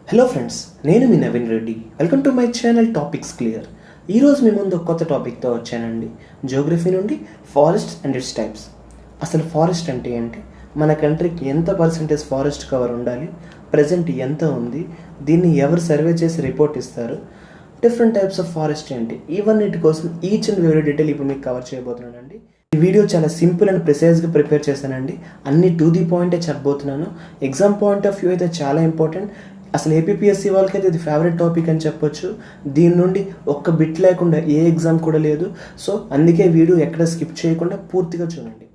Hello friends, నేను మీ Naveen Reddy. Welcome to my channel topics clear. ఈరోజు మీ ముందు కొత్త టాపిక్తో వచ్చానండి. జియోగ్రఫీ నుండి ఫారెస్ట్ అండ్ ఇట్స్ టైప్స్. అసలు ఫారెస్ట్ అంటే ఏంటి, మన కంట్రీకి ఎంత పర్సెంటేజ్ ఫారెస్ట్ కవర్ ఉండాలి, ప్రజెంట్ ఎంత ఉంది, దీన్ని ఎవరు సర్వే చేసి రిపోర్ట్ ఇస్తారు, డిఫరెంట్ టైప్స్ ఆఫ్ ఫారెస్ట్ ఏంటి, ఇవన్నిటి కోసం ఈచ్ అండ్ ఎవ్రీ డీటెయిల్ ఇప్పుడు మీకు కవర్ చేయబోతున్నానండి. ఈ వీడియో చాలా సింపుల్ అండ్ ప్రిసైజ్గా ప్రిపేర్ చేశానండి. అన్ని టు ది పాయింటే చెప్పబోతున్నాను. ఎగ్జామ్ పాయింట్ ఆఫ్ వ్యూ అయితే చాలా ఇంపార్టెంట్. అసలు ఏపీఎస్సీ వాళ్ళకైతే ఇది ఫేవరెట్ టాపిక్ అని చెప్పొచ్చు. దీని నుండి ఒక్క బిట్ లేకుండా ఏ ఎగ్జామ్ కూడా లేదు. సో అందుకే వీడియో ఎక్కడ స్కిప్ చేయకుండా పూర్తిగా చూడండి.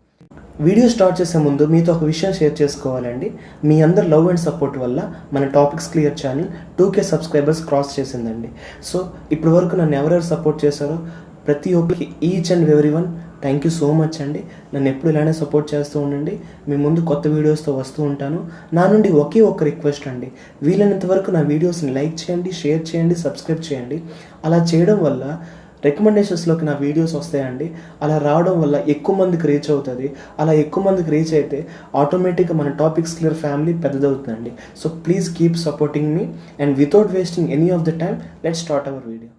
వీడియో స్టార్ట్ చేసే ముందు మీతో ఒక విషయం షేర్ చేసుకోవాలండి. మీ అందరు లవ్ అండ్ సపోర్ట్ వల్ల మన topics clear channel 2K subscribers cross చేసిందండి. సో ఇప్పటి వరకు నన్ను ఎవరెవరు సపోర్ట్ చేశారో ప్రతి ఒక్కరికి each and every one thank you so much అండి. నన్ను ఎప్పుడు ఇలానే సపోర్ట్ చేస్తూ ఉండండి. మీ ముందు కొత్త వీడియోస్తో వస్తూ ఉంటాను. నా నుండి ఒకే ఒక్క రిక్వెస్ట్ అండి, వీలైనంత వరకు నా వీడియోస్ని లైక్ చేయండి, షేర్ చేయండి, సబ్స్క్రైబ్ చేయండి. అలా చేయడం వల్ల రికమెండేషన్స్లోకి నా వీడియోస్ వస్తాయండి. అలా రావడం వల్ల ఎక్కువ మందికి రీచ్ అవుతుంది. అలా ఎక్కువ మందికి రీచ్ అయితే ఆటోమేటిక్గా మన టాపిక్స్ క్లియర్ ఫ్యామిలీ పెద్దదవుతుందండి. So please keep supporting me and without wasting any of the time let's start our video.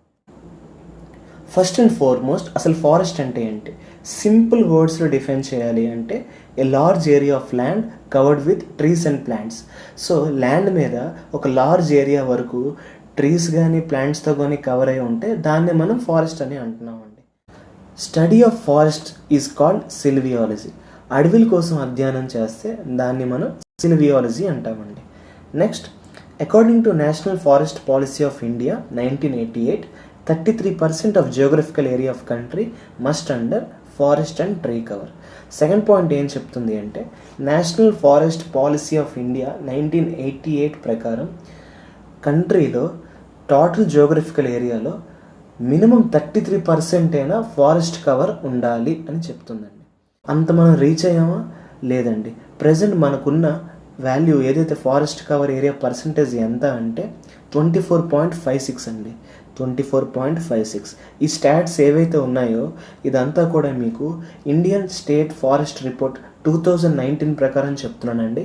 First and foremost అసలు ఫారెస్ట్ అంటే ఏంటి, సింపుల్ వర్డ్స్లో డిఫైన్ చేయాలి అంటే a large area of land covered with trees and plants. So land మీద ఒక large area వరకు trees కానీ ప్లాంట్స్తో కానీ కవర్ అయి ఉంటే దాన్ని మనం ఫారెస్ట్ అని అంటున్నామండి. Study of forest is called silviology. అడవిల కోసం అధ్యయనం చేస్తే దాన్ని మనం సిల్వియాలజీ అంటామండి. Next, according to national forest policy of India 1988, 33% of geographical area of country must under forest and tree cover. Second point ఏం చెప్తుంది అంటే national forest policy of India 1988 ప్రకారం కంట్రీలో టోటల్ జియోగ్రఫికల్ ఏరియాలో మినిమం 33% అయినా ఫారెస్ట్ కవర్ ఉండాలి అని చెప్తుందండి. అంత మనం రీచ్ అయ్యామా లేదండి. ప్రజెంట్ మనకున్న వాల్యూ ఏదైతే ఫారెస్ట్ కవర్ ఏరియా పర్సంటేజ్ ఎంత అంటే 24.56 అండి. 24.56. ఈ స్టాట్స్ ఏవైతే ఉన్నాయో ఇదంతా కూడా మీకు ఇండియన్ స్టేట్ ఫారెస్ట్ రిపోర్ట్ 2019 ప్రకారం చెప్తున్నానండి.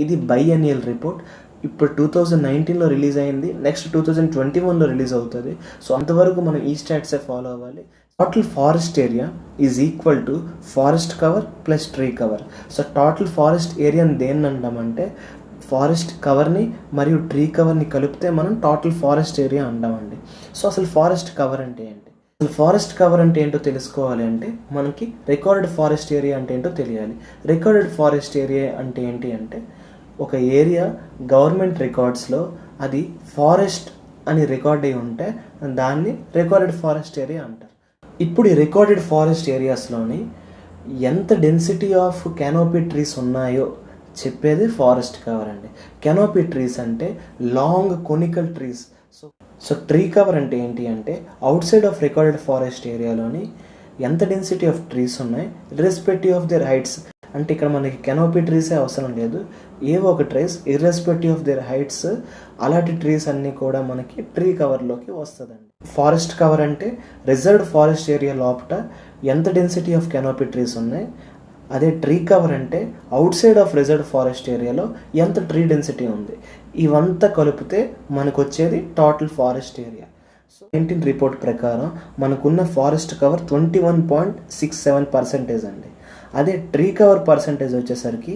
ఇది బైఎన్నియల్ రిపోర్ట్. ఇప్పుడు 2019లో రిలీజ్ అయింది, నెక్స్ట్ 2021లో రిలీజ్ అవుతుంది. సో అంతవరకు మనం ఈ స్టాట్సే ఫాలో అవ్వాలి. Total forest area is equal to forest cover plus tree cover. So total forest ఏరియాని దేన్ని అంటామంటే ఫారెస్ట్ కవర్ని మరియు ట్రీ కవర్ని కలిపితే మనం టోటల్ ఫారెస్ట్ ఏరియా అంటామండి. సో అసలు ఫారెస్ట్ కవర్ అంటే ఏంటి, అసలు ఫారెస్ట్ కవర్ అంటే ఏంటో తెలుసుకోవాలి అంటే మనకి రికార్డెడ్ ఫారెస్ట్ ఏరియా అంటే ఏంటో తెలియాలి. రికార్డెడ్ ఫారెస్ట్ ఏరియా అంటే ఏంటి అంటే ఒక ఏరియా గవర్నమెంట్ రికార్డ్స్లో అది ఫారెస్ట్ అని రికార్డ్ అయి ఉంటే దాన్ని రికార్డెడ్ ఫారెస్ట్ ఏరియా అంటారు. ఇప్పుడు ఈ రికార్డెడ్ ఫారెస్ట్ ఏరియాస్లోని ఎంత డెన్సిటీ ఆఫ్ క్యానోపీ ట్రీస్ ఉన్నాయో చెప్పేది ఫారెస్ట్ కవర్ అండి. కెనోపీ ట్రీస్ అంటే long conical trees. So tree cover అంటే ఏంటి అంటే అవుట్ సైడ్ ఆఫ్ రికార్డెడ్ ఫారెస్ట్ ఏరియాలోని ఎంత డెన్సిటీ ఆఫ్ ట్రీస్ ఉన్నాయి ఇర్రెస్పెక్టివ్ ఆఫ్ దేర్ హైట్స్. అంటే ఇక్కడ మనకి కెనోపీ ట్రీసే అవసరం లేదు, ఏవో ఒక trees irrespective of their heights, అలాంటి ట్రీస్ అన్నీ కూడా మనకి ట్రీ కవర్లోకి వస్తుందండి. ఫారెస్ట్ కవర్ అంటే రిజర్వ్డ్ ఫారెస్ట్ ఏరియా లోపల ఎంత డెన్సిటీ ఆఫ్ కెనోపీ ట్రీస్ ఉన్నాయి. అదే ట్రీ కవర్ అంటే అవుట్ సైడ్ ఆఫ్ రిజర్వ్డ్ ఫారెస్ట్ ఏరియాలో ఎంత ట్రీ డెన్సిటీ ఉంది. ఇవంతా కలిపితే మనకు వచ్చేది total forest area. So 19 report ప్రకారం మనకున్న ఫారెస్ట్ కవర్ 21.67% అండి. అదే ట్రీ కవర్ పర్సంటేజ్ వచ్చేసరికి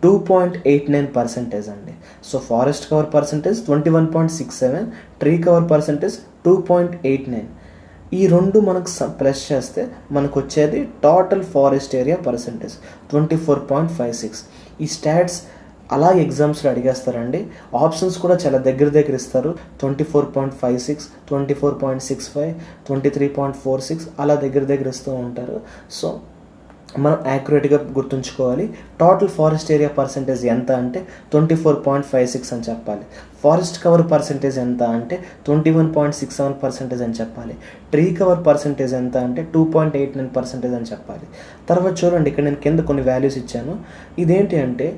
2.89% అండి. So forest cover percentage 21.67, tree cover percentage 2.89. ఈ రెండు మనకు ప్లస్ చేస్తే మనకు వచ్చేది టోటల్ ఫారెస్ట్ ఏరియా పర్సంటేజ్ 24.56. ఈ స్టాట్స్ అలా ఎగ్జామ్స్లో అడిగేస్తారండి. ఆప్షన్స్ కూడా చాలా దగ్గర ఇస్తారు. 24.56, 24.65, 23.46 అలా దగ్గర ఇస్తూ ఉంటారు. సో మనం యాక్యురేట్గా గుర్తుంచుకోవాలి. టోటల్ ఫారెస్ట్ ఏరియా పర్సంటేజ్ ఎంత అంటే 24.56 అని చెప్పాలి. ఫారెస్ట్ కవర్ పర్సంటేజ్ ఎంత అంటే 21.67% అని చెప్పాలి. ట్రీ కవర్ పర్సంటేజ్ ఎంత అంటే 2.89% అని చెప్పాలి. తర్వాత చూడండి, ఇక్కడ నేను కింద కొన్ని వాల్యూస్ ఇచ్చాను. ఇదేంటి అంటే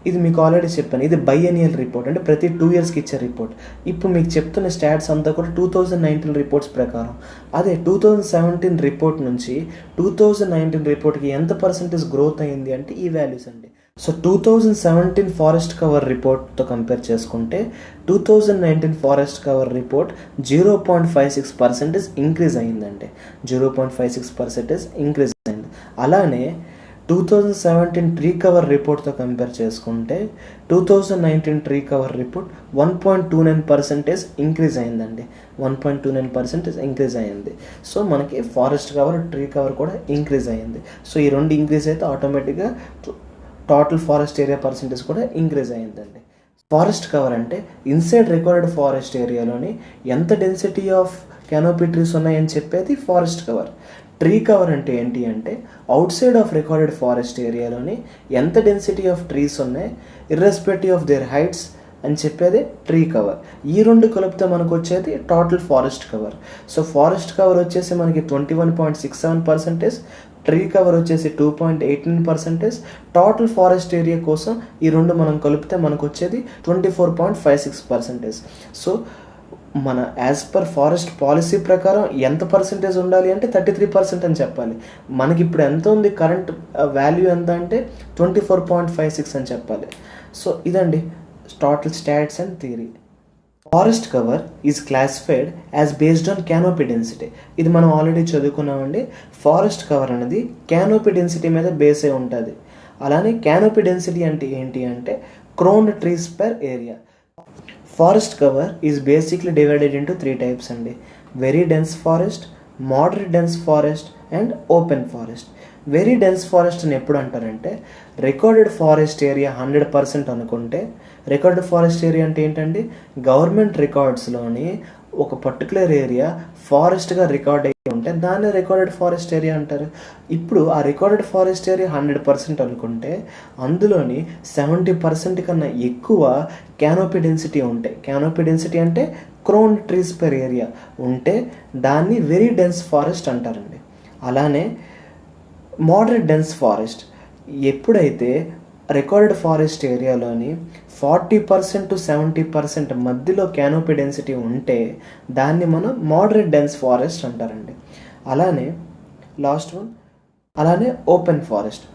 ఇది మీకు ఆల్రెడీ చెప్పాను, ఇది బైఎన్నియల్ రిపోర్ట్ అంటే ప్రతి 2 ఇయర్స్కి ఇచ్చే రిపోర్ట్. ఇప్పుడు మీకు చెప్తున్న స్టాట్స్ అంతా కూడా 2019 రిపోర్ట్స్ ప్రకారం. అదే 2017 రిపోర్ట్ నుంచి 2019 రిపోర్ట్కి ఎంత పర్సంటేజ్ గ్రోత్ అయింది అంటే ఈ వాల్యూస్ అండి. సో 2017 ఫారెస్ట్ కవర్ రిపోర్ట్తో కంపేర్ చేసుకుంటే 2019 ఫారెస్ట్ కవర్ రిపోర్ట్ 0.56% ఇంక్రీజ్ అయిందండి. 0.56% ఇంక్రీజ్ అయింది. అలానే 2017 ట్రీ కవర్ రిపోర్ట్తో కంపేర్ చేసుకుంటే 2019 ట్రీ కవర్ రిపోర్ట్ 1.29% ఇంక్రీజ్ అయిందండి. 1.29% ఇంక్రీజ్ అయింది. సో మనకి ఫారెస్ట్ కవర్, ట్రీ కవర్ కూడా ఇంక్రీజ్ అయింది. సో ఈ రెండు ఇంక్రీజ్ అయితే ఆటోమేటిక్గా టోటల్ ఫారెస్ట్ ఏరియా పర్సెంటేజ్ కూడా ఇంక్రీజ్ అయిందండి. ఫారెస్ట్ కవర్ అంటే ఇన్సైడ్ రికార్డెడ్ ఫారెస్ట్ ఏరియాలోని ఎంత డెన్సిటీ ఆఫ్ క్యానోపీ ట్రీస్ ఉన్నాయని చెప్పేది ఫారెస్ట్ కవర్. ట్రీ కవర్ అంటే ఏంటి అంటే అవుట్ సైడ్ ఆఫ్ రికార్డెడ్ ఫారెస్ట్ ఏరియాలోని ఎంత డెన్సిటీ ఆఫ్ ట్రీస్ ఉన్నాయి ఇర్రెస్పెక్టివ్ ఆఫ్ దేర్ హైట్స్ అని చెప్పేది ట్రీ కవర్. ఈ రెండు కలిపితే మనకు వచ్చేది total forest cover. So forest cover వచ్చేసి మనకి 21.67%, ట్రీ కవర్ వచ్చేసి 2.18%. టోటల్ ఫారెస్ట్ ఏరియా కోసం ఈ రెండు మనం కలిపితే మనకు వచ్చేది 24.56%. సో మన యాజ్ పర్ ఫారెస్ట్ పాలసీ ప్రకారం ఎంత పర్సెంటేజ్ ఉండాలి అంటే 33% అని చెప్పాలి. మనకి ఇప్పుడు ఎంత ఉంది, కరెంట్ వాల్యూ ఎంత అంటే 24.56 అని చెప్పాలి. సో ఇదండి total stats and theory. Forest cover is classified as based on canopy density. ఇది మనం ఆల్రెడీ చదువుకున్నామండి. ఫారెస్ట్ కవర్ అనేది క్యానోపీ డెన్సిటీ మీద బేస్ అయి ఉంటుంది. అలానే క్యానోపీ డెన్సిటీ అంటే ఏంటి అంటే crowned trees per area. Forest cover is basically divided into 3 types అండి. Very dense forest, moderate dense forest and open forest. Very dense forest అని ఎప్పుడు అంటారంటే రికార్డెడ్ ఫారెస్ట్ ఏరియా 100% అనుకుంటే, రికార్డెడ్ ఫారెస్ట్ ఏరియా అంటే ఏంటండి గవర్నమెంట్ రికార్డ్స్లోని ఒక పర్టికులర్ ఏరియా ఫారెస్ట్గా రికార్డ్ అయ్యి ఉంటే దాన్ని రికార్డెడ్ ఫారెస్ట్ ఏరియా అంటారు. ఇప్పుడు ఆ రికార్డెడ్ ఫారెస్ట్ ఏరియా 100% అనుకుంటే అందులోని 70% కన్నా ఎక్కువ క్యానోపీ డెన్సిటీ ఉంటాయి. క్యానోపీ డెన్సిటీ అంటే క్రోన్డ్ ట్రీస్ పర్ ఏరియా ఉంటే దాన్ని వెరీ డెన్స్ ఫారెస్ట్ అంటారండి. అలానే మోడరేట్ డెన్స్ ఫారెస్ట్ ఎప్పుడైతే రికార్డెడ్ ఫారెస్ట్ ఏరియాలోని 40% to 70% మధ్యలో క్యానోపీ డెన్సిటీ ఉంటే దాన్ని మనం మోడరేట్ డెన్స్ ఫారెస్ట్ అంటారండి. అలానే లాస్ట్ వన్, అలానే ఓపెన్ ఫారెస్ట్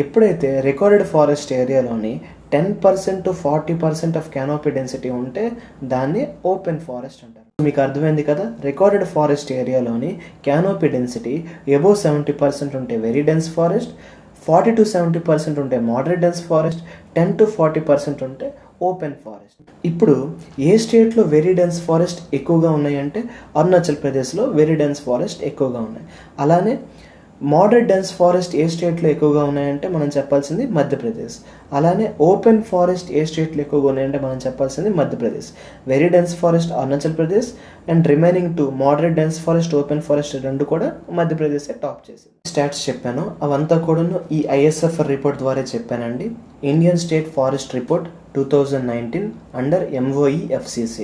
ఎప్పుడైతే రికార్డెడ్ ఫారెస్ట్ ఏరియాలోని 10% to 40% ఆఫ్ క్యానోపీ డెన్సిటీ ఉంటే దాన్ని ఓపెన్ ఫారెస్ట్ అంటారు. మీకు అర్థమైంది కదా, రికార్డెడ్ ఫారెస్ట్ ఏరియాలోని క్యానోపీ డెన్సిటీ అబోవ్ 70% ఉంటే వెరీ డెన్స్ ఫారెస్ట్, 40 to 70% ఉంటే మోడరేట్ డెన్స్ ఫారెస్ట్, 10 to 40% ఉంటే ఓపెన్ ఫారెస్ట్. ఇప్పుడు ఏ స్టేట్లో వెరీ డెన్స్ ఫారెస్ట్ ఎక్కువగా ఉన్నాయంటే అరుణాచల్ ప్రదేశ్లో వెరీ డెన్స్ ఫారెస్ట్ ఎక్కువగా ఉన్నాయి. అలానే మోడరేట్ డెన్స్ ఫారెస్ట్ ఏ స్టేట్లో ఎక్కువగా ఉన్నాయంటే మనం చెప్పాల్సింది మధ్యప్రదేశ్. అలానే ఓపెన్ ఫారెస్ట్ ఏ స్టేట్లో ఎక్కువగా ఉన్నాయంటే మనం చెప్పాల్సింది Madhya Pradesh. Very dense forest Arunachal Pradesh and remaining 2 moderate dense forest, open forest రెండు కూడా మధ్యప్రదేశ్ టాప్ చేసింది. స్టాట్స్ చెప్పాను అవంతా కూడాను ఈ ఐఎస్ఎఫ్ఆర్ రిపోర్ట్ ద్వారా చెప్పానండి. Indian state forest report 2019 under MOEFCC.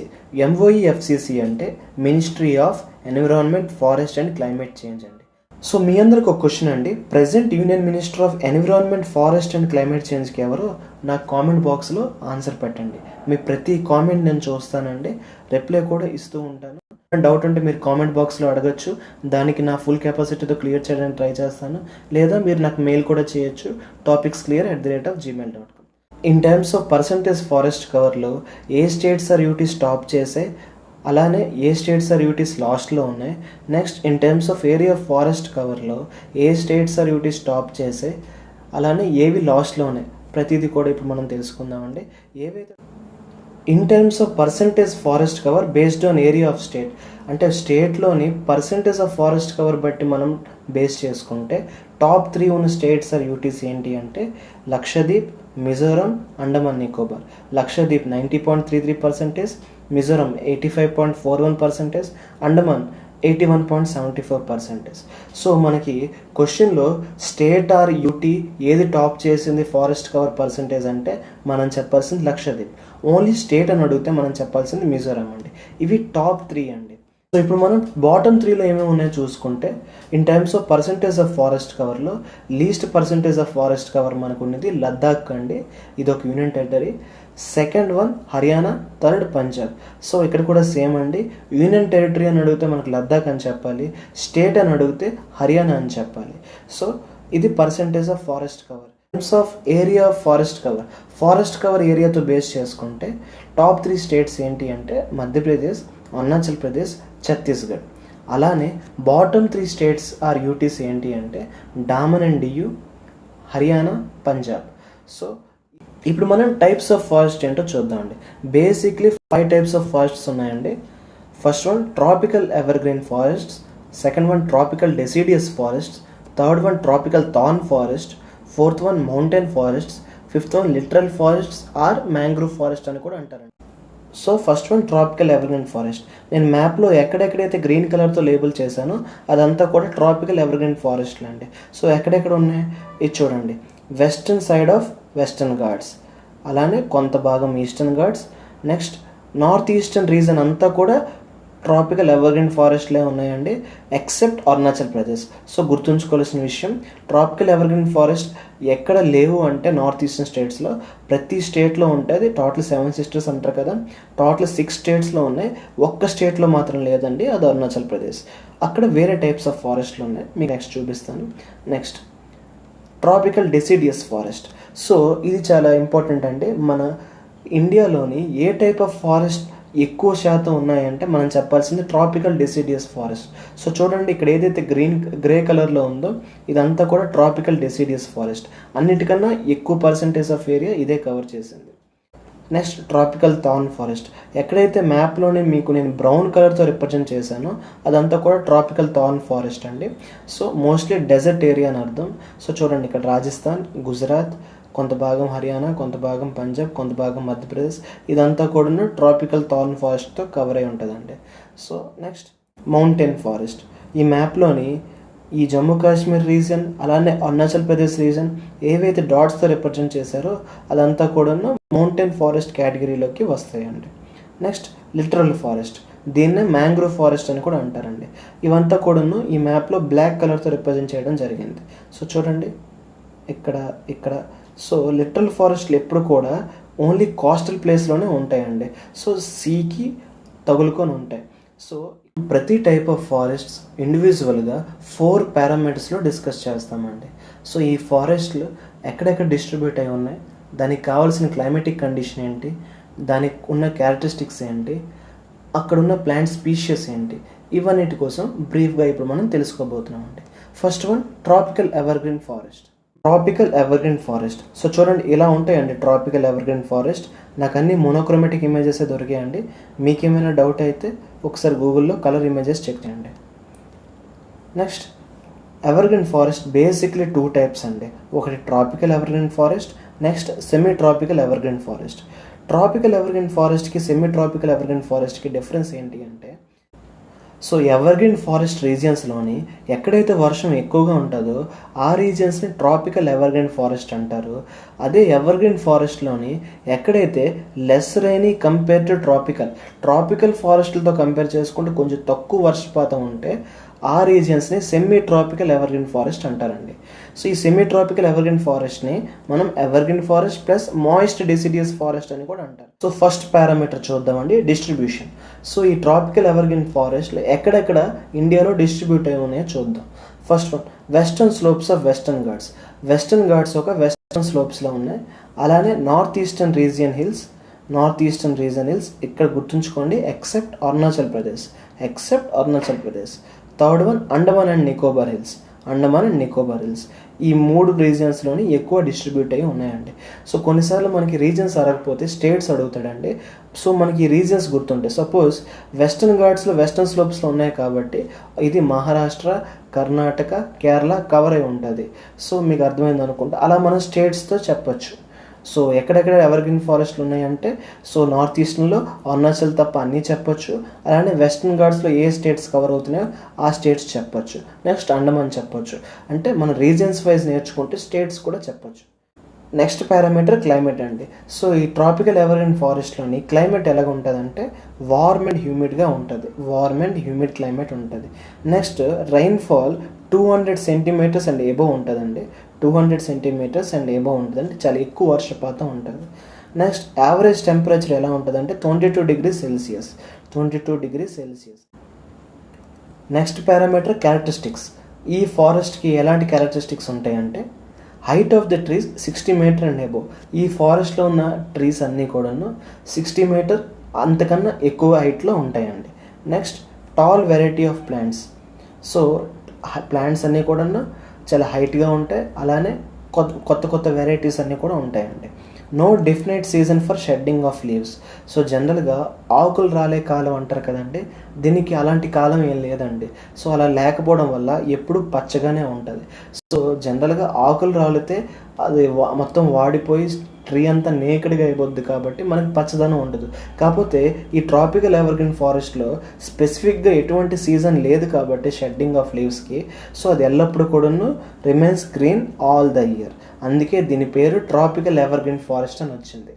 MOEFCC అంటే ministry of environment, forest and climate change అండి. సో మీ అందరికి ఒక క్వశ్చన్ అండి, present union minister of environment, forest and climate చేంజ్కి ఎవరో నాకు కామెంట్ బాక్స్లో ఆన్సర్ పెట్టండి. మీ ప్రతి కామెంట్ నేను చూస్తానండి, రిప్లై కూడా ఇస్తూ ఉంటాను. డౌట్ ఉంటే మీరు కామెంట్ బాక్స్లో అడగచ్చు, దానికి నా ఫుల్ కెపాసిటీతో క్లియర్ చేయడానికి ట్రై చేస్తాను. లేదా మీరు నాకు మెయిల్ కూడా చేయొచ్చు, topicsclear@gmail.com. In terms of percentage forest కవర్లో ఏ స్టేట్స్ ఆర్ యూటీస్ టాప్ చేసే, అలానే ఏ స్టేట్స్ ఆర్ యూటీస్ లాస్ట్లో ఉన్నాయి. Next in terms of area of forest కవర్లో ఏ స్టేట్స్ ఆర్ యూటీస్ టాప్ చేసే, అలానే ఏవి లాస్ట్లో ఉన్నాయి, ప్రతిదీ కూడా ఇప్పుడు మనం తెలుసుకుందామండి. ఏవైతే in terms of percentage forest cover based on area of state అంటే స్టేట్లోని పర్సంటేజ్ ఆఫ్ ఫారెస్ట్ కవర్ బట్టి మనం బేస్ చేసుకుంటే టాప్ 3 ఉన్న స్టేట్స్ ఆర్ యూటీస్ ఏంటి అంటే లక్షద్వీప్, మిజోరం, అండమాన్ నికోబార్. లక్షద్వీప్ 90.33%, మిజోరం 85.41%, అండమాన్ 81.74%. సో మనకి క్వశ్చన్లో స్టేట్ ఆర్ యూటీ ఏది టాప్ చేసింది ఫారెస్ట్ కవర్ పర్సంటేజ్ అంటే మనం చెప్పాల్సింది లక్షద్వీప్. ఓన్లీ స్టేట్ అని అడిగితే మనం చెప్పాల్సింది మిజోరం అండి. ఇవి టాప్ 3 అండి. సో ఇప్పుడు మనం బాటమ్ 3లో ఏమేమి ఉన్నాయో చూసుకుంటే in terms of percentage of forest కవర్లో least percentage of forest cover మనకు ఉన్నది లద్దాఖ్ అండి. ఇది ఒక union territory. Second one Haryana, third Punjab. So ఇక్కడ కూడా సేమ్ అండి, యూనియన్ టెరిటరీ అని అడిగితే మనకు లద్దాఖ్ అని చెప్పాలి, స్టేట్ అని అడిగితే హర్యానా అని చెప్పాలి. సో ఇది percentage of forest cover. Types of area of forest cover ఏరియాతో బేస్ చేసుకుంటే టాప్ 3 స్టేట్స్ ఏంటి అంటే మధ్యప్రదేశ్, అరుణాచల్ ప్రదేశ్, ఛత్తీస్గఢ్. అలానే బాటమ్ 3 స్టేట్స్ ఆర్ యూటీస్ ఏంటి అంటే డామన్ అండ్ డియూ, హర్యానా, పంజాబ్. సో ఇప్పుడు మనం టైప్స్ ఆఫ్ ఫారెస్ట్ ఏంటో చూద్దామండి. బేసిక్లీ 5 టైప్స్ ఆఫ్ ఫారెస్ట్స్ ఉన్నాయండి. First one tropical evergreen forests, second one tropical deciduous forests, third one tropical thorn forest, fourth one mountain forests, fifth one littoral forests or mangrove forest అని కూడా అంటారండి. So first one tropical evergreen forest. నేను మ్యాప్లో ఎక్కడెక్కడైతే green కలర్తో label చేశానో అదంతా కూడా ట్రాపికల్ ఎవర్గ్రీన్ ఫారెస్ట్లు అండి. సో ఎక్కడెక్కడ ఉన్నాయి ఇది చూడండి. Western side of western Ghats, అలానే కొంత భాగం eastern Ghats, next north eastern region అంతా కూడా ట్రాపికల్ ఎవర్గ్రీన్ ఫారెస్ట్లే ఉన్నాయండి ఎక్సెప్ట్ అరుణాచల్ ప్రదేశ్. సో గుర్తుంచుకోవాల్సిన విషయం, ట్రాపికల్ ఎవర్గ్రీన్ ఫారెస్ట్ ఎక్కడ లేవు అంటే నార్త్ ఈస్టర్న్ స్టేట్స్లో, ప్రతి స్టేట్లో ఉంటుంది. టోటల్ 7 సిస్టర్స్ అంటారు కదా, టోటల్ 6 స్టేట్స్లో ఉన్నాయి. ఒక్క స్టేట్లో మాత్రం లేదండి, అది అరుణాచల్ ప్రదేశ్. అక్కడ వేరే టైప్స్ ఆఫ్ ఫారెస్ట్లు ఉన్నాయి, మీకు నెక్స్ట్ చూపిస్తాను. Next tropical deciduous forest. So ఇది చాలా ఇంపార్టెంట్ అండి. మన ఇండియాలోని ఏ టైప్ ఆఫ్ ఫారెస్ట్ ఎక్కువ శాతం ఉన్నాయంటే మనం చెప్పాల్సింది ట్రాపికల్ డెసిడియస్ ఫారెస్ట్. సో చూడండి, ఇక్కడ ఏదైతే గ్రే కలర్లో ఉందో ఇదంతా కూడా ట్రాపికల్ డెసిడియస్ ఫారెస్ట్. అన్నిటికన్నా ఎక్కువ పర్సంటేజ్ ఆఫ్ ఏరియా ఇదే కవర్ చేసింది. Next tropical thorn forest. ఎక్కడైతే మ్యాప్లోనే మీకు నేను బ్రౌన్ కలర్తో రిప్రజెంట్ చేశానో అదంతా కూడా ట్రాపికల్ థార్న్ ఫారెస్ట్ అండి. సో మోస్ట్లీ డెజర్ట్ ఏరియా అని అర్థం. సో చూడండి, ఇక్కడ రాజస్థాన్, గుజరాత్, కొంత భాగం హర్యానా, కొంత భాగం పంజాబ్, కొంత భాగం మధ్యప్రదేశ్, ఇదంతా కూడా ట్రాపికల్ థార్న్ ఫారెస్ట్తో కవర్ అయి ఉంటుందండి. So next mountain forest. ఈ మ్యాప్లోని ఈ జమ్మూ కాశ్మీర్ రీజన్ అలానే అరుణాచల్ ప్రదేశ్ రీజన్ ఏవైతే డాట్స్తో రిప్రజెంట్ చేశారో అదంతా కూడా మౌంటైన్ ఫారెస్ట్ కేటగిరీలోకి వస్తాయండి. నెక్స్ట్ లిటరల్ ఫారెస్ట్, దీన్నే మ్యాంగ్రోవ్ ఫారెస్ట్ అని కూడా అంటారండి. ఇవంతా కూడాను ఈ మ్యాప్లో బ్లాక్ కలర్తో రిప్రజెంట్ చేయడం జరిగింది. సో చూడండి, ఇక్కడ సో లిటరల్ ఫారెస్ట్లు ఎప్పుడు కూడా ఓన్లీ కోస్టల్ ప్లేస్లోనే ఉంటాయండి. సో సీకి తగులుకొని ఉంటాయి. సో ప్రతి టైప్ ఆఫ్ ఫారెస్ట్స్ ఇండివిజువల్గా 4 పారామీటర్స్లో డిస్కస్ చేస్తామండి. సో ఈ ఫారెస్ట్లు ఎక్కడెక్కడ డిస్ట్రిబ్యూట్ అయి ఉన్నాయి, దానికి కావాల్సిన క్లైమేటిక్ కండిషన్ ఏంటి, దానికి ఉన్న క్యారెక్టరిస్టిక్స్ ఏంటి, అక్కడున్న ప్లాంట్ స్పీషియస్ ఏంటి, ఇవన్నిటి కోసం బ్రీఫ్గా ఇప్పుడు మనం తెలుసుకోబోతున్నామండి. First one tropical evergreen forest. So చూడండి, ఇలా ఉంటాయండి ట్రాపికల్ ఎవర్గ్రీన్ ఫారెస్ట్. నాకు అన్ని మోనోక్రోమాటిక్ ఇమేజెస్ దొరికాయండి. మీకేమైనా డౌట్ అయితే ఒకసారి గూగుల్లో కలర్ ఇమేజెస్ చెక్ చేయండి. Next evergreen forest basically 2 types అండి. ఒకటి tropical evergreen forest, next semi tropical evergreen forest. Tropical evergreen ఫారెస్ట్కి సెమీ ట్రాపికల్ ఎవర్గ్రీన్ ఫారెస్ట్కి డిఫరెన్స్ ఏంటి అంటే, సో ఎవర్గ్రీన్ ఫారెస్ట్ రీజియన్స్లోని ఎక్కడైతే వర్షం ఎక్కువగా ఉంటుందో ఆ రీజియన్స్ని ట్రాపికల్ ఎవర్గ్రీన్ ఫారెస్ట్ అంటారు. అదే ఎవర్గ్రీన్ ఫారెస్ట్లోని ఎక్కడైతే less rainy compare to tropical ఫారెస్ట్లతో కంపేర్ చేసుకుంటే కొంచెం తక్కువ వర్షపాతం ఉంటే ఆ రీజియన్స్ని సెమీ ట్రాపికల్ ఎవర్గ్రీన్ ఫారెస్ట్ అంటారండి. సో ఈ సెమీ ట్రాపికల్ ఎవర్గ్రీన్ ఫారెస్ట్ని మనం evergreen forest plus moist deciduous forest అని కూడా అంటారు. సో ఫస్ట్ పారామీటర్ చూద్దామండి, డిస్ట్రిబ్యూషన్. సో ఈ ట్రాపికల్ ఎవర్గ్రీన్ ఫారెస్ట్లు ఎక్కడెక్కడ ఇండియాలో డిస్ట్రిబ్యూట్ అయి ఉన్నాయో చూద్దాం. First one western slopes of western ghats ఒక వెస్టర్న్ స్లోప్స్లో ఉన్నాయి. అలానే నార్త్ ఈస్టర్న్ రీజియన్ హిల్స్ ఇక్కడ గుర్తుంచుకోండి, except Arunachal Pradesh. Third one Andaman and Nicobar hills. ఈ 3 రీజియన్స్లోని ఎక్కువ డిస్ట్రిబ్యూట్ అయ్యి ఉన్నాయండి. సో కొన్నిసార్లు మనకి రీజియన్స్ అడగకపోతే స్టేట్స్ అడుగుతాడండి. సో మనకి రీజియన్స్ గుర్తుంటాయి. సపోజ్ వెస్టర్న్ ఘాట్స్లో వెస్టర్న్ స్లోప్స్లో ఉన్నాయి కాబట్టి ఇది మహారాష్ట్ర, కర్ణాటక, కేరళ కవర్ అయి ఉంటుంది. సో మీకు అర్థమైంది అనుకుంటా. అలా మనం స్టేట్స్తో చెప్పచ్చు. సో ఎక్కడెక్కడ ఎవర్గ్రీన్ ఫారెస్ట్లు ఉన్నాయంటే, సో నార్త్ ఈస్టర్న్లో అరుణాచల్ తప్ప అన్నీ చెప్పొచ్చు. అలానే వెస్టర్న్ ఘాట్స్లో ఏ స్టేట్స్ కవర్ అవుతున్నాయో ఆ స్టేట్స్ చెప్పొచ్చు. నెక్స్ట్ అండమాన్ చెప్పొచ్చు. అంటే మన రీజియన్స్ వైజ్ నేర్చుకుంటే స్టేట్స్ కూడా చెప్పొచ్చు. నెక్స్ట్ పారామీటర్ క్లైమేట్ అండి. సో ఈ ట్రాపికల్ ఎవర్గ్రీన్ ఫారెస్ట్లోని క్లైమేట్ ఎలాగ ఉంటుందంటే వార్మ్ అండ్ హ్యూమిడ్ క్లైమేట్ ఉంటుంది. Next rainfall 200 centimetres and above ఉంటుందండి. 200 సెంటీమీటర్స్ అండ్ ఎబో ఉంటుందండి, చాలా ఎక్కువ వర్షపాతం ఉంటుంది. నెక్స్ట్ యావరేజ్ టెంపరేచర్ ఎలా ఉంటుందంటే 22 degree Celsius. Next parameter characteristics. ఈ ఫారెస్ట్కి ఎలాంటి క్యారెక్టరిస్టిక్స్ ఉంటాయంటే height of the trees 60 metre and above. ఈ ఫారెస్ట్లో ఉన్న ట్రీస్ అన్నీ కూడాను 60 మీటర్ అంతకన్నా ఎక్కువ హైట్లో ఉంటాయండి. Next tall variety of plants. So plants అన్నీ కూడా చాలా హైట్గా ఉంటాయి, అలానే కొత్త కొత్త వెరైటీస్ అన్నీ కూడా ఉంటాయండి. No definite season for shedding of leaves. So జనరల్గా ఆకులు రాలే కాలం అంటారు కదండి, దీనికి అలాంటి కాలం ఏం లేదండి. సో అలా లేకపోవడం వల్ల ఎప్పుడు పచ్చగానే ఉంటుంది. సో జనరల్గా ఆకులు రాలితే అది మొత్తం వాడిపోయి ట్రీ అంతా నేకెడ్గా అయిపోద్ది కాబట్టి మనకి పచ్చదనం ఉండదు. కాకపోతే ఈ ట్రాపికల్ ఎవర్గ్రీన్ ఫారెస్ట్లో స్పెసిఫిక్గా ఎటువంటి సీజన్ లేదు కాబట్టి షెడ్డింగ్ ఆఫ్ లీవ్స్కి, సో అది ఎల్లప్పుడూ కూడాను remains green all the year. అందుకే దీని పేరు ట్రాపికల్ ఎవర్గ్రీన్ ఫారెస్ట్ అని వచ్చింది.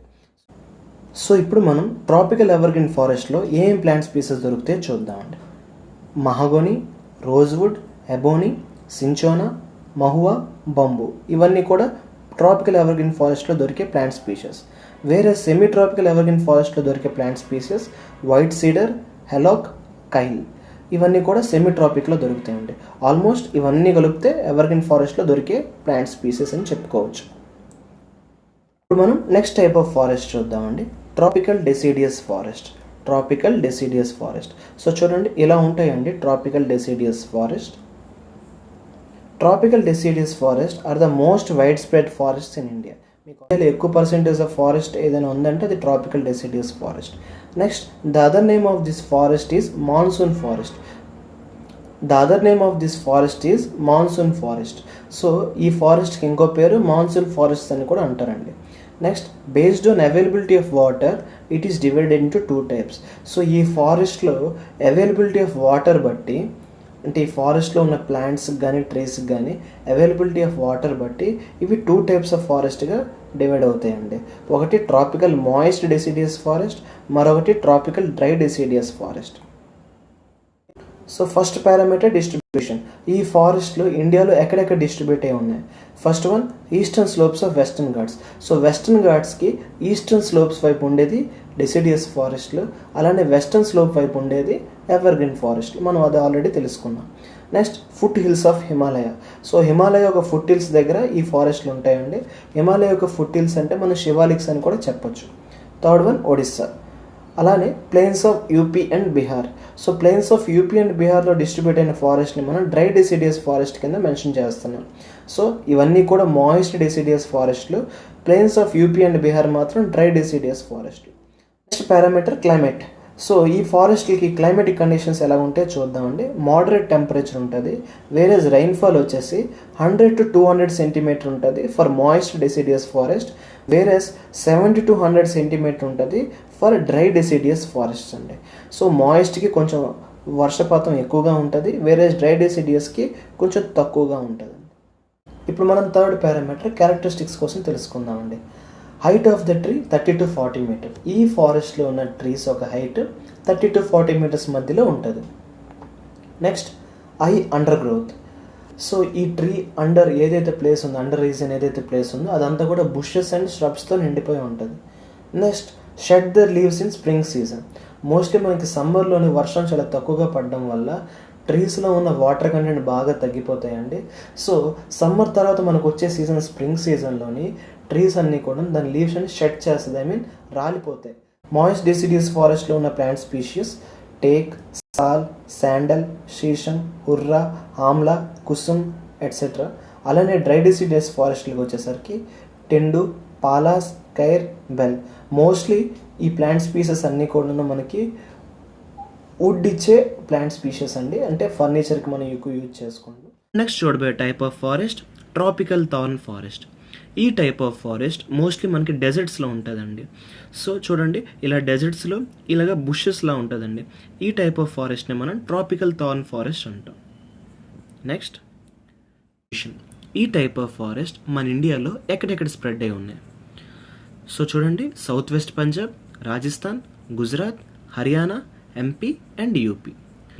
సో ఇప్పుడు మనం ట్రాపికల్ ఎవర్గ్రీన్ ఫారెస్ట్లో ఏం ప్లాంట్ స్పీసెస్ దొరుకుతాయో చూద్దామండి. Mahogany, rosewood, ebony, cinchona, mahua, bamboo ఇవన్నీ కూడా ట్రాపికల్ ఎవర్గ్రీన్ ఫారెస్ట్లో దొరికే ప్లాంట్ స్పీషెస్. వేరే సెమీ ట్రాపికల్ ఎవర్గ్రీన్ ఫారెస్ట్లో దొరికే ప్లాంట్ స్పీసెస్ వైట్ సీడర్, హెలాక్, కైల్ ఇవన్నీ కూడా సెమీ ట్రాపిక్లో దొరుకుతాయండి. ఆల్మోస్ట్ ఇవన్నీ కలిపితే ఎవర్గ్రీన్ ఫారెస్ట్లో దొరికే ప్లాంట్ స్పీసెస్ అని చెప్పుకోవచ్చు. ఇప్పుడు మనం నెక్స్ట్ టైప్ ఆఫ్ ఫారెస్ట్ చూద్దామండి, tropical deciduous forest. Tropical deciduous forest. So చూడండి ఇలా ఉంటాయండి tropical deciduous forest. Tropical deciduous forest are the most widespread forest in India. మీకు ఎక్కువ పర్సెంటేజ్ ఆఫ్ ఫారెస్ట్ ఏదైనా ఉందంటే అది tropical deciduous forest. Next the other name of this forest is monsoon forest. The other name of this forest is monsoon forest. So ఈ ఫారెస్ట్కి ఇంకో పేరు monsoon forest అని కూడా అంటారండి. Next based on availability of water it is divided into 2 types. So ఈ ఫారెస్ట్లో availability of water బట్టి, అంటే ఈ ఫారెస్ట్లో ఉన్న ప్లాంట్స్కి కానీ ట్రీస్కి కానీ అవైలబిలిటీ ఆఫ్ వాటర్ బట్టి ఇవి 2 టైప్స్ ఆఫ్ ఫారెస్ట్గా డివైడ్ అవుతాయండి. ఒకటి ట్రాపికల్ మాయిస్ట్ డెసిడియస్ ఫారెస్ట్, మరొకటి tropical dry deciduous forest. So first parameter distribution. ఈ ఫారెస్ట్లు ఇండియాలో ఎక్కడెక్కడ డిస్ట్రిబ్యూట్ అయి ఉన్నాయి. First one eastern slopes of western ghats. So western ఘాట్స్కి ఈస్టర్న్ స్లోప్స్ వైపు ఉండేది డెసిడియస్ ఫారెస్ట్లు, అలానే వెస్టర్న్ స్లోప్ వైపు ఉండేది ఎవర్గ్రీన్ ఫారెస్ట్. మనం అది ఆల్రెడీ తెలుసుకున్నాం. Next foot hills of Himalaya. So Himalaya యొక్క ఫుట్ హిల్స్ దగ్గర ఈ ఫారెస్ట్లు ఉంటాయండి. హిమాలయ యొక్క ఫుట్ హిల్స్ అంటే మనం శివాలిక్స్ అని కూడా చెప్పొచ్చు. Third one Odisha. అలానే plains of UP and Bihar. So plains of UP and బీహార్లో డిస్ట్రిబ్యూట్ అయిన ఫారెస్ట్ని మనం డ్రై డెసిడియస్ ఫారెస్ట్ కింద మెన్షన్ చేస్తున్నాం. సో ఇవన్నీ కూడా మాయిస్ట్ డెసిడియస్ ఫారెస్ట్లు. Plains of UP and Bihar మాత్రం డ్రై డెసిడియస్ ఫారెస్ట్లు. Next parameter climate. సో ఈ ఫారెస్ట్లకి క్లైమేటిక్ కండిషన్స్ ఎలా ఉంటాయో చూద్దామండి. మోడరేట్ టెంపరేచర్ ఉంటుంది, వేరేజ్ రైన్ఫాల్ వచ్చేసి 100 to 200 సెంటీమీటర్ ఉంటుంది for moist deciduous forest, average 70 to 100 centimetre ఉంటుంది ఫర్ డ్రై డెసిడియస్ ఫారెస్ట్ అండి. సో మాయిస్ట్కి కొంచెం వర్షపాతం ఎక్కువగా ఉంటుంది, వేరేజ్ డ్రై డెసిడియస్కి కొంచెం తక్కువగా ఉంటుంది. ఇప్పుడు మనం థర్డ్ పారామీటర్ క్యారెక్టరిస్టిక్స్ కోసం తెలుసుకుందామండి. Height of the tree 30 to 40 metre. ఈ ఫారెస్ట్లో ఉన్న ట్రీస్ ఒక హైట్ 30 to 40 మీటర్స్ మధ్యలో ఉంటుంది. Next I under growth. So ఈ ట్రీ అండర్ ఏదైతే ప్లేస్ ఉందో, అండర్ రీజన్ ఏదైతే ప్లేస్ ఉందో అదంతా కూడా బుషెస్ అండ్ ష్రబ్స్తో నిండిపోయి ఉంటుంది. Next shed the leaves in spring season. Mostly మనకి సమ్మర్లోని వర్షం చాలా తక్కువగా పడడం వల్ల ట్రీస్లో ఉన్న వాటర్ కంటెంట్ బాగా తగ్గిపోతాయండి. సో సమ్మర్ తర్వాత మనకు వచ్చే సీజన్ స్ప్రింగ్ సీజన్లోని ట్రీస్ అన్నీ కూడా దాని లీవ్స్ అని షెడ్ చేస్తుంది, ఐ మీన్ రాలిపోతాయి. మాయిస్ట్ డెసిడియస్ ఫారెస్ట్లో ఉన్న ప్లాంట్ స్పీషీస్ టేక్, సాల్, శాండల్, శీషం, హుర్రా, ఆమ్లా, కుసుమ్ ఎట్సెట్రా. అలానే డ్రై డెసిడియస్ ఫారెస్ట్లకు వచ్చేసరికి tendu, Palas, Keir, bell. Mostly ఈ ప్లాంట్ స్పీసెస్ అన్నీ కూడా మనకి వుడ్ ఇచ్చే ప్లాంట్ స్పీషీస్ అండి, అంటే ఫర్నిచర్కి మనం ఎక్కువ యూజ్ చేసుకుంటాం. నెక్స్ట్ చూడబోయే type of forest tropical thorn forest. ఈ టైప్ ఆఫ్ ఫారెస్ట్ మోస్ట్లీ మనకి డెజర్ట్స్లో ఉంటుందండి. సో చూడండి ఇలా డెజర్ట్స్లో ఇలాగ బుషెస్లా ఉంటుందండి. ఈ టైప్ ఆఫ్ ఫారెస్ట్ని మనం ట్రాపికల్ థార్న్ ఫారెస్ట్ అంటాం. నెక్స్ట్ ఈ టైప్ ఆఫ్ ఫారెస్ట్ మన ఇండియాలో ఎక్కడెక్కడ స్ప్రెడ్ అయి ఉన్నాయి. సో చూడండి south west Punjab, Rajasthan, Gujarat, Haryana, MP and UP.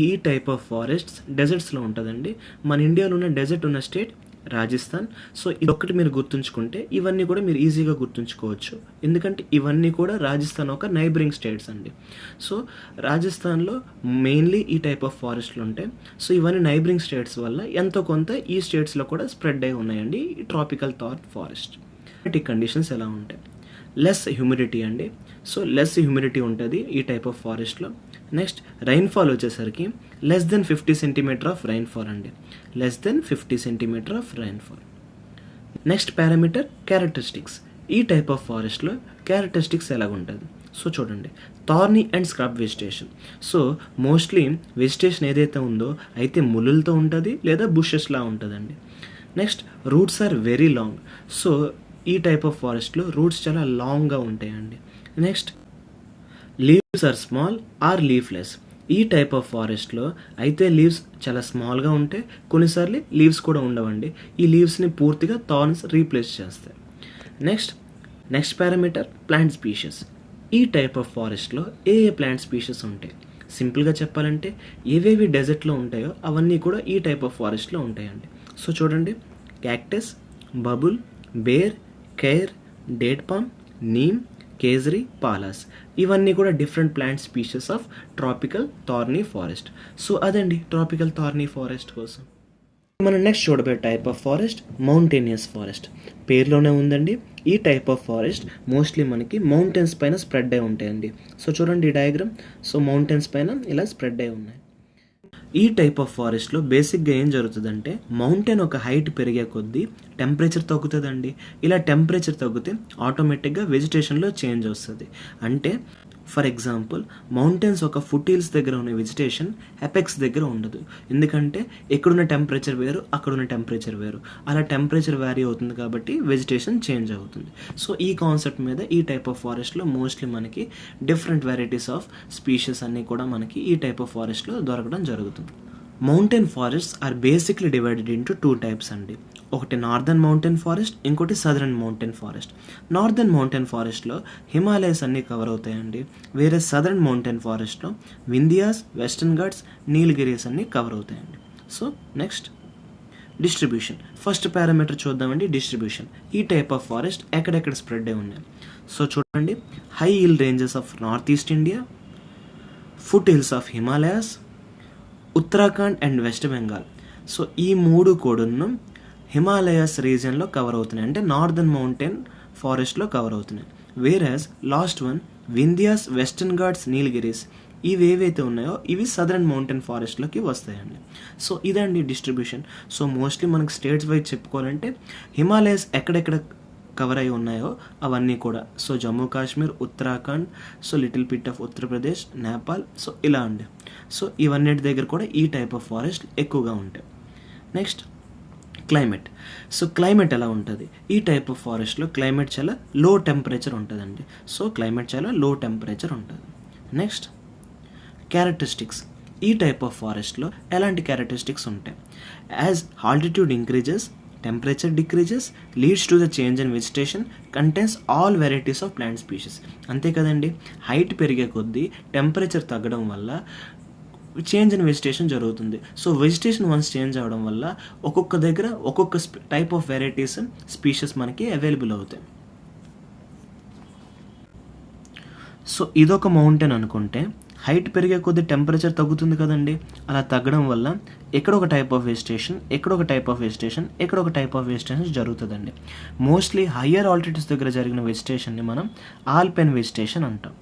ఈ టైప్ ఆఫ్ ఫారెస్ట్స్ డెజర్ట్స్లో ఉంటుందండి. మన ఇండియాలో ఉన్న డెజర్ట్ ఉన్న స్టేట్ రాజస్థాన్. సో ఇదొక్కటి మీరు గుర్తుంచుకుంటే ఇవన్నీ కూడా మీరు ఈజీగా గుర్తుంచుకోవచ్చు, ఎందుకంటే ఇవన్నీ కూడా రాజస్థాన్ ఒక నైబరింగ్ స్టేట్స్ అండి. సో రాజస్థాన్లో మెయిన్లీ ఈ టైప్ ఆఫ్ ఫారెస్ట్లు ఉంటాయి. సో ఇవన్నీ నైబరింగ్ స్టేట్స్ వల్ల ఎంతో కొంత ఈ స్టేట్స్లో కూడా స్ప్రెడ్ అయి ఉన్నాయండి ఈ ట్రాపికల్ థార్న్ ఫారెస్ట్. కండిషన్స్ ఎలా ఉంటాయి? లెస్ హ్యూమిడిటీ అండి. సో లెస్ హ్యూమిడిటీ ఉంటుంది ఈ టైప్ ఆఫ్ ఫారెస్ట్లో. నెక్స్ట్ రైన్ఫాల్ వచ్చేసరికి less than 50 centimetre of rainfall అండి, less than 50 centimetre of rainfall. Next parameter characteristics. ఈ టైప్ ఆఫ్ ఫారెస్ట్లో క్యారెక్టరిస్టిక్స్ ఎలాగుంటుంది? సో చూడండి, thorny and scrub vegetation. So mostly vegetation ఏదైతే ఉందో అయితే ముళ్ళులతో ఉంటుంది లేదా బుషెస్లా ఉంటుందండి. Next roots are very long. So ఈ టైప్ ఆఫ్ ఫారెస్ట్లో రూట్స్ చాలా లాంగ్గా ఉంటాయండి. Next leaves are small or leafless. ఈ టైప్ ఆఫ్ ఫారెస్ట్లో అయితే లీవ్స్ చాలా స్మాల్గా ఉంటే కొన్నిసార్లు లీవ్స్ కూడా ఉండవండి. ఈ లీవ్స్ని పూర్తిగా థార్న్స్ రీప్లేస్ చేస్తాయి. Next parameter plant species. ఈ టైప్ ఆఫ్ ఫారెస్ట్లో ఏ ప్లాంట్ స్పీషీస్ ఉంటాయి? సింపుల్గా చెప్పాలంటే ఏవేవి డెజర్ట్లో ఉంటాయో అవన్నీ కూడా ఈ టైప్ ఆఫ్ ఫారెస్ట్లో ఉంటాయండి. సో చూడండి, cactus, babul, ber, ker, date palm, neem, కేసరి, పాలాస్, ఇవన్నీ కూడా different plant species of tropical thorny forest. So అదండి ట్రాపికల్ థార్నీ ఫారెస్ట్ కోసం. మనం నెక్స్ట్ చూడబోయే type of forest mountainous forest. పేరులోనే ఉందండి, ఈ టైప్ ఆఫ్ ఫారెస్ట్ మోస్ట్లీ మనకి మౌంటైన్స్ పైన స్ప్రెడ్ అయి ఉంటాయండి. సో చూడండి ఈ డయాగ్రామ్. సో మౌంటైన్స్ పైన ఇలా స్ప్రెడ్ అయి ఉన్నాయి. ఈ టైప్ ఆఫ్ ఫారెస్ట్లో బేసిక్గా ఏం జరుగుతుందంటే మౌంటైన్ ఒక హైట్ పెరిగే కొద్దీ టెంపరేచర్ తగ్గుతుందండి. ఇలా టెంపరేచర్ తగ్గితే ఆటోమేటిక్గా వెజిటేషన్లో చేంజ్ వస్తుంది. అంటే ఫర్ ఎగ్జాంపుల్ మౌంటైన్స్ ఒక ఫుట్ హిల్స్ దగ్గర ఉన్న వెజిటేషన్ ఎపెక్స్ దగ్గర ఉండదు, ఎందుకంటే ఇక్కడున్న టెంపరేచర్ వేరు అక్కడున్న టెంపరేచర్ వేరు, అలా టెంపరేచర్ వ్యారీ అవుతుంది కాబట్టి వెజిటేషన్ చేంజ్ అవుతుంది. సో ఈ కాన్సెప్ట్ మీద ఈ టైప్ ఆఫ్ ఫారెస్ట్లో మోస్ట్లీ మనకి డిఫరెంట్ వెరైటీస్ ఆఫ్ స్పీషీస్ అన్నీ కూడా మనకి ఈ టైప్ ఆఫ్ ఫారెస్ట్లో దొరకడం జరుగుతుంది. Mountain forests are basically divided into 2 types అండి. ఒకటి నార్దర్న్ మౌంటైన్ ఫారెస్ట్, ఇంకోటి southern mountain forest. Northern mountain ఫారెస్ట్లో హిమాలయస్ అన్నీ కవర్ అవుతాయండి, వేరే సదరన్ మౌంటైన్ ఫారెస్ట్లో వింధ్యాస్, వెస్టర్న్ ఘాట్స్, నీలగిరీస్ అన్నీ కవర్ అవుతాయండి. So next distribution. First parameter చూద్దామండి, డిస్ట్రిబ్యూషన్. ఈ టైప్ ఆఫ్ ఫారెస్ట్ ఎక్కడెక్కడ స్ప్రెడ్ అయి ఉన్నాయి? సో చూడండి, high hill ranges of north east India, foot hills of Himalayas, Uttarakhand and west Bengal. So ఈ 3 కూడాను హిమాలయాస్ రీజియన్లో కవర్ అవుతున్నాయి, అంటే నార్దర్న్ మౌంటైన్ ఫారెస్ట్లో కవర్ అవుతున్నాయి. వేరాస్ last one Vindhyas, western ghats, Nilgiris, ఇవి ఏవైతే ఉన్నాయో ఇవి సదరన్ మౌంటైన్ ఫారెస్ట్లోకి వస్తాయండి. సో ఇదండి డిస్ట్రిబ్యూషన్. సో మోస్ట్లీ మనకు స్టేట్స్ వైజ్ చెప్పుకోవాలంటే హిమాలయాస్ ఎక్కడెక్కడ కవర్ అయి ఉన్నాయో అవన్నీ కూడా. So Jammu Kashmir, Uttarakhand, so little bit of Uttar Pradesh, Nepal, so ఇలా అండి. సో ఇవన్నిటి దగ్గర కూడా ఈ టైప్ ఆఫ్ ఫారెస్ట్ ఎక్కువగా ఉంటాయి. Next climate. సో క్లైమేట్ ఎలా ఉంటుంది? ఈ టైప్ ఆఫ్ ఫారెస్ట్లో క్లైమేట్ చాలా లో టెంపరేచర్ ఉంటుందండి. సో క్లైమేట్ చాలా లో టెంపరేచర్ ఉంటుంది. Next characteristics. ఈ టైప్ ఆఫ్ ఫారెస్ట్లో ఎలాంటి క్యారెక్టరిస్టిక్స్ ఉంటాయి? As altitude increases, temperature decreases, leads to the change in vegetation, contains all varieties of plant species. అంతే కదండి, హైట్ పెరిగే కొద్దీ టెంపరేచర్ తగ్గడం వల్ల చేంజ్ ఇన్ వెజిటేషన్ జరుగుతుంది. సో వెజిటేషన్ వన్స్ చేంజ్ అవ్వడం వల్ల ఒక్కొక్క దగ్గర ఒక్కొక్క టైప్ ఆఫ్ వెరైటీస్ స్పీషీస్ మనకి అవైలబుల్ అవుతాయి. సో ఇదొక మౌంటైన్ అనుకుంటే హైట్ పెరిగే కొద్దీ టెంపరేచర్ తగ్గుతుంది కదండి, అలా తగ్గడం వల్ల ఎక్కడొక టైప్ ఆఫ్ వెజిటేషన్, ఎక్కడొక టైప్ ఆఫ్ వెజిటేషన్, ఎక్కడొక టైప్ ఆఫ్ వెజిటేషన్ జరుగుతుందండి. మోస్ట్లీ హయ్యర్ ఆల్టిట్యూడ్స్ దగ్గర జరిగిన వెజిటేషన్ని మనం ఆల్పైన్ వెజిటేషన్ అంటాం.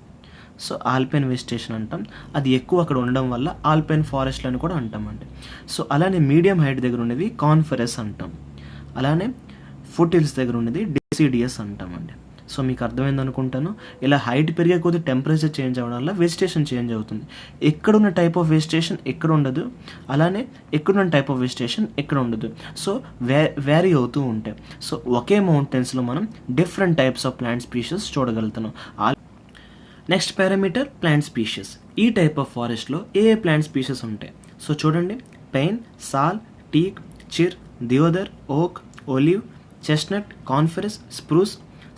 సో ఆల్పైన్ వెజిటేషన్ అంటాం, అది ఎక్కువ అక్కడ ఉండడం వల్ల ఆల్పైన్ ఫారెస్ట్లు అని కూడా అంటామండి. సో అలానే మీడియం హైట్ దగ్గర ఉన్నవి కాన్ఫరెస్ అంటాం, అలానే ఫుట్ హిల్స్ దగ్గర ఉన్నది డెసిడియస్ అంటామండి. సో మీకు అర్థమైంది అనుకుంటాను. ఇలా హైట్ పెరిగే కొద్దీ టెంపరేచర్ చేంజ్ అవ్వడం వల్ల వెజిటేషన్ చేంజ్ అవుతుంది. ఎక్కడున్న టైప్ ఆఫ్ వెజిటేషన్ ఎక్కడ ఉండదు, అలానే ఎక్కడున్న టైప్ ఆఫ్ వెజిటేషన్ ఎక్కడ ఉండదు. సో వ్యారీ అవుతూ ఉంటాయి. సో ఒకే మౌంటైన్స్లో మనం different types of plant species చూడగలుగుతున్నాం. Next parameter plant species. ఈ టైప్ ఆఫ్ ఫారెస్ట్లో ఏ ప్లాంట్ స్పీషీస్ ఉంటాయి? సో చూడండి, pine, sal, teak, chir, deodar, oak, olive, chestnut, conifers, spruce,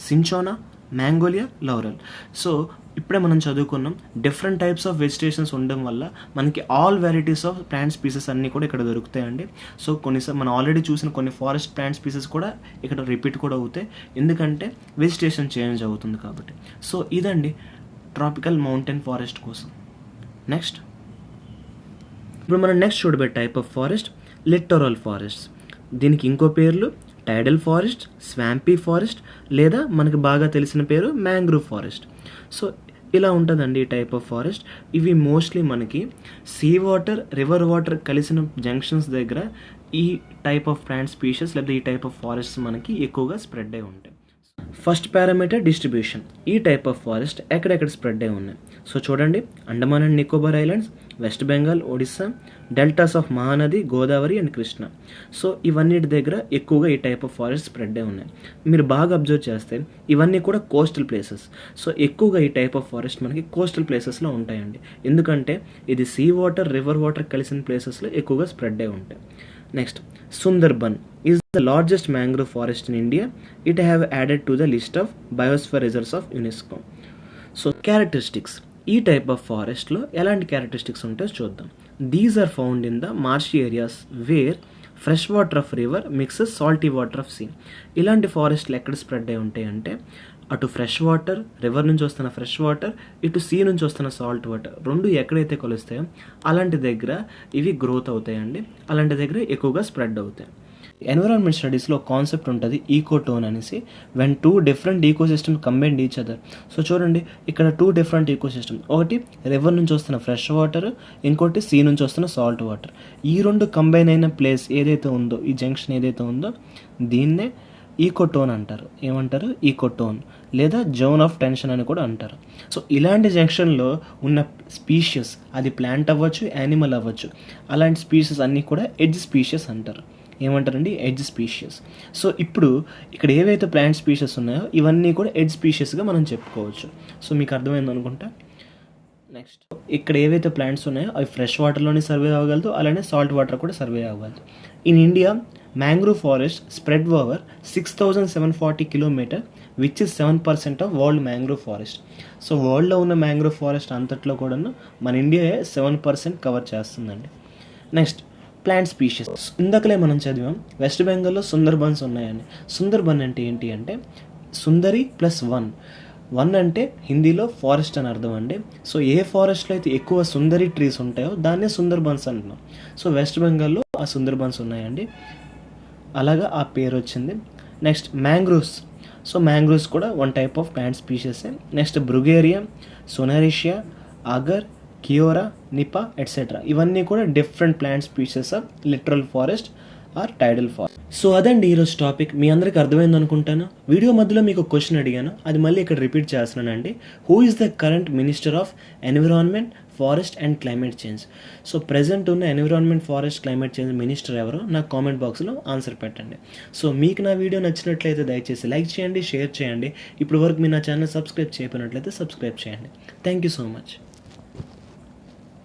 cinchona, magnolia, laurel. So ఇప్పుడే మనం చదువుకున్నాం డిఫరెంట్ టైప్స్ ఆఫ్ వెజిటేషన్స్ ఉండడం వల్ల మనకి all varieties of plant species అన్నీ కూడా ఇక్కడ దొరుకుతాయండి. సో కొన్నిసార్లు మనం ఆల్రెడీ చూసిన కొన్ని ఫారెస్ట్ ప్లాంట్ స్పీసెస్ కూడా ఇక్కడ రిపీట్ కూడా అవుతాయి, ఎందుకంటే వెజిటేషన్ చేంజ్ అవుతుంది కాబట్టి. సో ఇదండి ట్రాపికల్ మౌంటైన్ ఫారెస్ట్ కోసం. నెక్స్ట్ ఇప్పుడు మనం నెక్స్ట్ చూడబోయే టైప్ ఆఫ్ ఫారెస్ట్ లిట్టోరల్ ఫారెస్ట్. దీనికి ఇంకో పేర్లు టైడల్ ఫారెస్ట్, స్వాంపీ ఫారెస్ట్, లేదా మనకి బాగా తెలిసిన పేరు మ్యాంగ్రూవ్ ఫారెస్ట్. సో ఇలా ఉంటుందండి ఈ టైప్ ఆఫ్ ఫారెస్ట్. ఇవి మోస్ట్లీ మనకి సీ వాటర్, రివర్ వాటర్ కలిసిన జంక్షన్స్ దగ్గర ఈ టైప్ ఆఫ్ ప్లాంట్ స్పీషీస్ లేదా ఈ టైప్ ఆఫ్ ఫారెస్ట్ మనకి ఎక్కువగా స్ప్రెడ్ అయి ఉంటాయి. First parameter distribution. ఈ టైప్ ఆఫ్ ఫారెస్ట్ ఎక్కడెక్కడ స్ప్రెడ్ అయి ఉన్నాయి. సో చూడండి, Andaman and Nicobar islands, west Bengal, Odisha, deltas of Mahanadi, Godavari and Krishna. So ఇవన్నిటి దగ్గర ఎక్కువగా ఈ టైప్ ఆఫ్ ఫారెస్ట్ స్ప్రెడ్ అయి ఉన్నాయి. మీరు బాగా అబ్జర్వ్ చేస్తే ఇవన్నీ కూడా కోస్టల్ ప్లేసెస్. సో ఎక్కువగా ఈ టైప్ ఆఫ్ ఫారెస్ట్ మనకి కోస్టల్ ప్లేసెస్లో ఉంటాయండి, ఎందుకంటే ఇది సీ వాటర్, రివర్ వాటర్ కలిసిన ప్లేసెస్లో ఎక్కువగా స్ప్రెడ్ అయి ఉంటాయి. Next Sundarban is the largest mangrove forest in India. It have added to the list of biosphere reserves of UNESCO. So characteristics. ఈ టైప్ ఆఫ్ ఫారెస్ట్లో ఎలాంటి క్యారెక్టరిస్టిక్స్ ఉంటాయో చూద్దాం. These are found in the marshy areas where fresh water of river mixes salty water of sea. ఇలాంటి ఫారెస్ట్లు ఎక్కడ spread అయి ఉంటాయి అంటే అటు ఫ్రెష్ వాటర్, రివర్ నుంచి వస్తున్న ఫ్రెష్ వాటర్, ఇటు సీ నుంచి వస్తున్న సాల్ట్ వాటర్ రెండు ఎక్కడైతే కలుస్తాయో అలాంటి దగ్గర ఇవి గ్రోత్ అవుతాయండి, అలాంటి దగ్గర ఎక్కువగా స్ప్రెడ్ అవుతాయి. ఎన్విరాన్మెంట్ స్టడీస్లో కాన్సెప్ట్ ఉంటుంది ఈకోటోన్ అనేసి, when two different ecosystem combined each other. So చూడండి, ఇక్కడ టూ డిఫరెంట్ ఈకోసిస్టమ్, ఒకటి రివర్ నుంచి వస్తున్న ఫ్రెష్ వాటర్, ఇంకోటి సీ నుంచి వస్తున్న సాల్ట్ వాటర్. ఈ రెండు కంబైన్ అయిన ప్లేస్ ఏదైతే ఉందో, ఈ జంక్షన్ ఏదైతే ఉందో దీన్నే ఈకోటోన్ అంటారు. ఏమంటారు? ఈకోటోన్ లేదా జోన్ ఆఫ్ టెన్షన్ అని కూడా అంటారు. సో ఇలాంటి జంక్షన్లో ఉన్న స్పీషియస్, అది ప్లాంట్ అవ్వచ్చు, యానిమల్ అవ్వచ్చు, అలాంటి స్పీషియస్ అన్నీ కూడా ఎడ్జ్ స్పీషియస్ అంటారు. ఏమంటారండి? Edge spacious. సో ఇప్పుడు ఇక్కడ ఏవైతే ప్లాంట్ స్పీషియస్ ఉన్నాయో ఇవన్నీ కూడా ఎడ్జ్ స్పీషియస్గా మనం చెప్పుకోవచ్చు. సో మీకు అర్థమైంది అనుకుంటా. నెక్స్ట్ ఇక్కడ ఏవైతే ప్లాంట్స్ ఉన్నాయో అవి ఫ్రెష్ వాటర్లోనే సర్వే అవ్వగలదు, అలానే సాల్ట్ వాటర్ కూడా సర్వే అవ్వగలదు. In India mangrove forest spread over 6,740 kilometre which is 7% of world mangrove forest. So వరల్డ్లో ఉన్న మ్యాంగ్రూవ్ ఫారెస్ట్ అంతట్లో కూడా మన ఇండియా 7% కవర్ చేస్తుందండి. Next plant species. ఇందాకలే మనం చదివాం వెస్ట్ బెంగాల్లో సుందర్బన్స్ ఉన్నాయని. సుందర్బన్ అంటే ఏంటి అంటే సుందరి ప్లస్ వన్. వన్ అంటే హిందీలో ఫారెస్ట్ అని అర్థం అండి. సో ఏ ఫారెస్ట్లో అయితే ఎక్కువ సుందరి ట్రీస్ ఉంటాయో దాన్నే సుందర్బన్స్ అంటున్నాం. సో వెస్ట్ బెంగాల్లో ఆ సుందర్బన్స్ ఉన్నాయండి, అలాగా ఆ పేరు వచ్చింది. Next mangroves. సో మ్యాంగ్రూవ్స్ కూడా వన్ టైప్ ఆఫ్ ప్లాంట్ స్పీషీసే. Next Bruguiera, Sonneratia, agar, keora, nipa etcetera, ఇవన్నీ కూడా different plant species of littoral forest or tidal forest. So అదండి ఈరోజు టాపిక్. మీ అందరికీ అర్థమైంది అనుకుంటాను. వీడియో మధ్యలో మీకు క్వశ్చన్ అడిగాను, అది మళ్ళీ ఇక్కడ రిపీట్ చేస్తున్నానండి. Who is the current minister of environment, forest and climate change? So present ఉన్న environment, forest, climate change minister ఎవరో నాకు కామెంట్ బాక్స్లో ఆన్సర్ పెట్టండి. సో మీకు నా వీడియో నచ్చినట్లయితే దయచేసి లైక్ చేయండి, షేర్ చేయండి. ఇప్పుడు వరకు మీరు నా ఛానల్ సబ్స్క్రైబ్ చేయకపోయినట్లయితే సబ్స్క్రైబ్ చేయండి. Thank you so much.